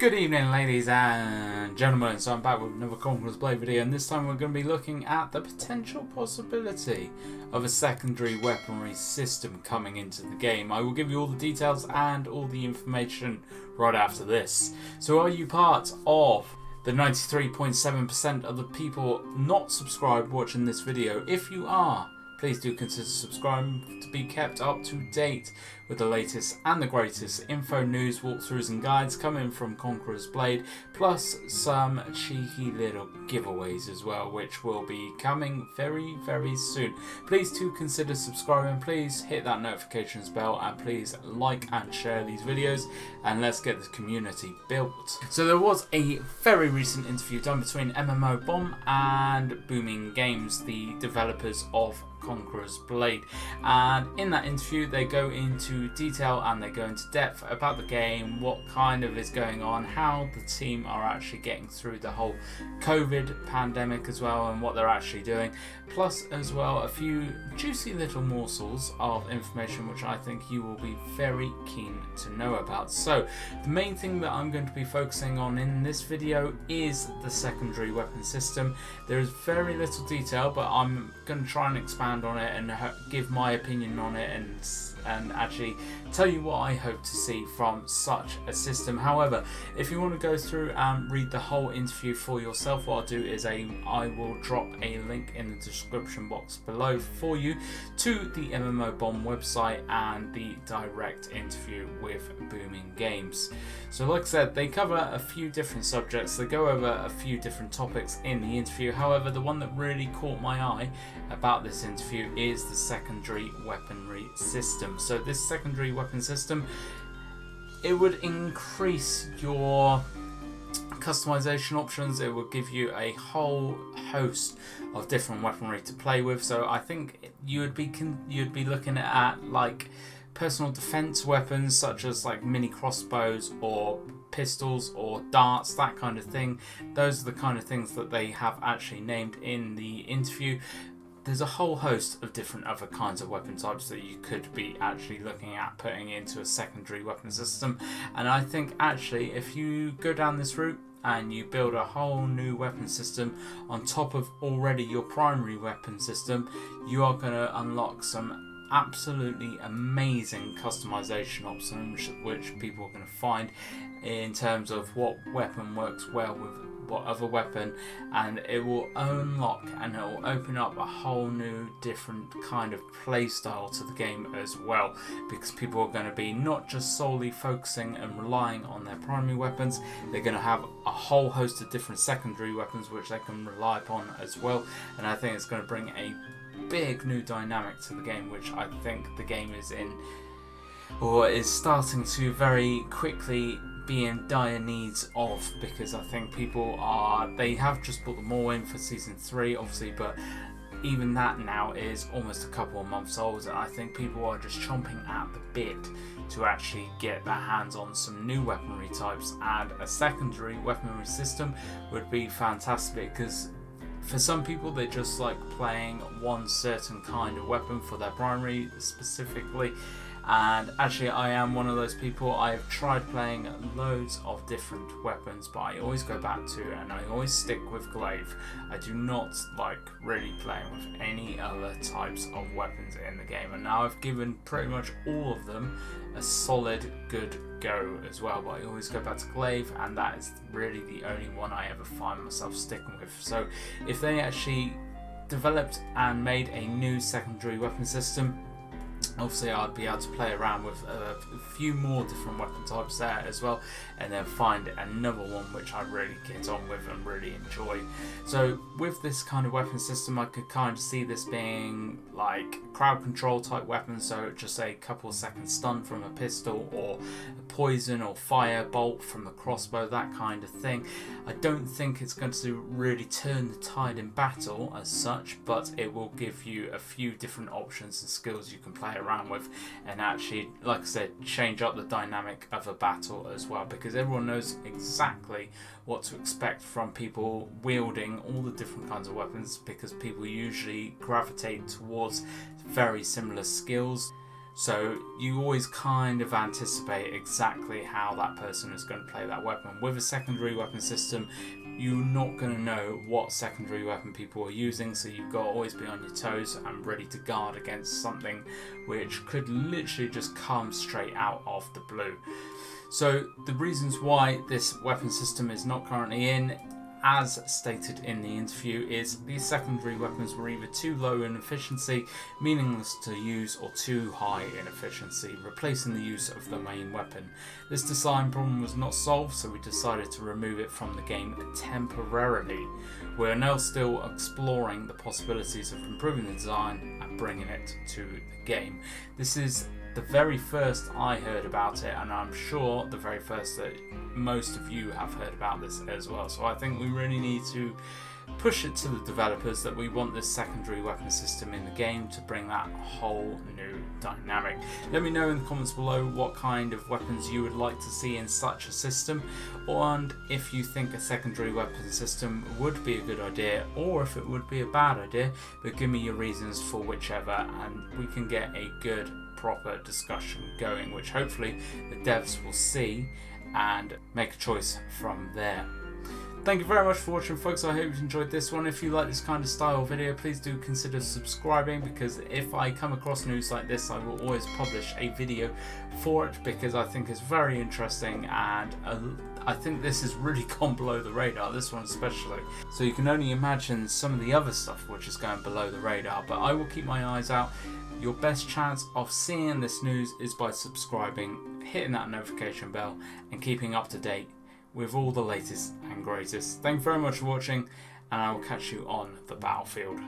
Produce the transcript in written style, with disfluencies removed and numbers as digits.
Good evening, ladies and gentlemen. So I'm back with another Conquerors Blade video, and this time we're going to be looking at the potential possibility of a secondary weaponry system coming into the game. I will give you all the details and all the information right after this. So are you part of the 93.7% of the people not subscribed watching this video? If you are, please do consider subscribing to be kept up to date with the latest and the greatest info, news, walkthroughs and guides coming from Conquerors Blade, plus some cheeky little giveaways as well, which will be coming very soon. Please do consider subscribing, please hit that notifications bell, and please like and share these videos, and let's get this community built. So there was a very recent interview done between MMOBomb and Booming Games, the developers of Conquerors Blade, and in that interview they go into detail and they go into depth about the game, what kind of is going on, how the team are actually getting through the whole COVID pandemic as well, and what they're actually doing, plus as well a few juicy little morsels of information which I think you will be very keen to know about. So the main thing that I'm going to be focusing on in this video is the secondary weapon system. There is very little detail, but I'm going to try and expand on it and give my opinion on it and actually tell you what I hope to see from such a system. However, if you want to go through and read the whole interview for yourself, what I'll do is I will drop a link in the description box below for you to the MMOBomb website and the direct interview with Booming Games. So like I said, they cover a few different subjects, they go over a few different topics in the interview. However, the one that really caught my eye about this interview is the secondary weaponry system. So this secondary weapon system, it would increase your customization options. It will give you a whole host of different weaponry to play with. So I think you'd be looking at like personal defense weapons such as like mini crossbows or pistols or darts, that kind of thing. Those are the kind of things that they have actually named in the interview. There's a whole host of different other kinds of weapon types that you could be actually looking at putting into a secondary weapon system, and I think actually if you go down this route and you build a whole new weapon system on top of already your primary weapon system, you are going to unlock some absolutely amazing customization options which people are going to find in terms of what weapon works well with what other weapon, and it will unlock and it will open up a whole new different kind of play style to the game as well, because people are going to be not just solely focusing and relying on their primary weapons. They're going to have a whole host of different secondary weapons which they can rely upon as well, and I think it's going to bring a big new dynamic to the game, which I think the game is in, or is starting to very quickly be in dire needs of, because I think they have just put them all in for season 3 obviously, but even that now is almost a couple of months old, and I think people are just chomping at the bit to actually get their hands on some new weaponry types, and a secondary weaponry system would be fantastic, because for some people they just like playing one certain kind of weapon for their primary specifically, and actually I am one of those people. I've tried playing loads of different weapons, but I always go back to, and I always stick with glaive. I do not like really playing with any other types of weapons in the game, and now I've given pretty much all of them a solid good go as well, but I always go back to glaive, and that is really the only one I ever find myself sticking with. So if they actually developed and made a new secondary weapon system, obviously I'd be able to play around with a few more different weapon types there as well, and then find another one which I really get on with and really enjoy. So with this kind of weapon system, I could kind of see this being like crowd control type weapons, so just a couple of seconds stun from a pistol, or a poison or fire bolt from a crossbow, that kind of thing. I don't think it's going to really turn the tide in battle as such, but it will give you a few different options and skills you can play around with, and actually, like I said, change up the dynamic of a battle as well, because everyone knows exactly what to expect from people wielding all the different kinds of weapons, because people usually gravitate towards very similar skills. So you always kind of anticipate exactly how that person is going to play that weapon. With a secondary weapon system, you're not going to know what secondary weapon people are using, so you've got to always be on your toes and ready to guard against something which could literally just come straight out of the blue. So the reasons why this weapon system is not currently in, as stated in the interview, is these secondary weapons were either too low in efficiency, meaningless to use, or too high in efficiency, replacing the use of the main weapon. This design problem was not solved, so we decided to remove it from the game temporarily. We are now still exploring the possibilities of improving the design and bringing it to the game. This is the very first I heard about it, and I'm sure the very first that most of you have heard about this as well. So I think we really need to push it to the developers that we want this secondary weapon system in the game to bring that whole new dynamic. Let me know in the comments below what kind of weapons you would like to see in such a system, and if you think a secondary weapon system would be a good idea or if it would be a bad idea, but give me your reasons for whichever, and we can get a good proper discussion going, which hopefully the devs will see and make a choice from there. Thank you very much for watching, folks. I hope you enjoyed this one. If you like this kind of style video, please do consider subscribing, because if I come across news like this, I will always publish a video for it, because I think it's very interesting, and I think this has really gone below the radar, this one especially. So you can only imagine some of the other stuff which is going below the radar, but I will keep my eyes out. Your best chance of seeing this news is by subscribing, hitting that notification bell, and keeping up to date with all the latest and greatest. Thank you very much for watching, and I will catch you on the battlefield.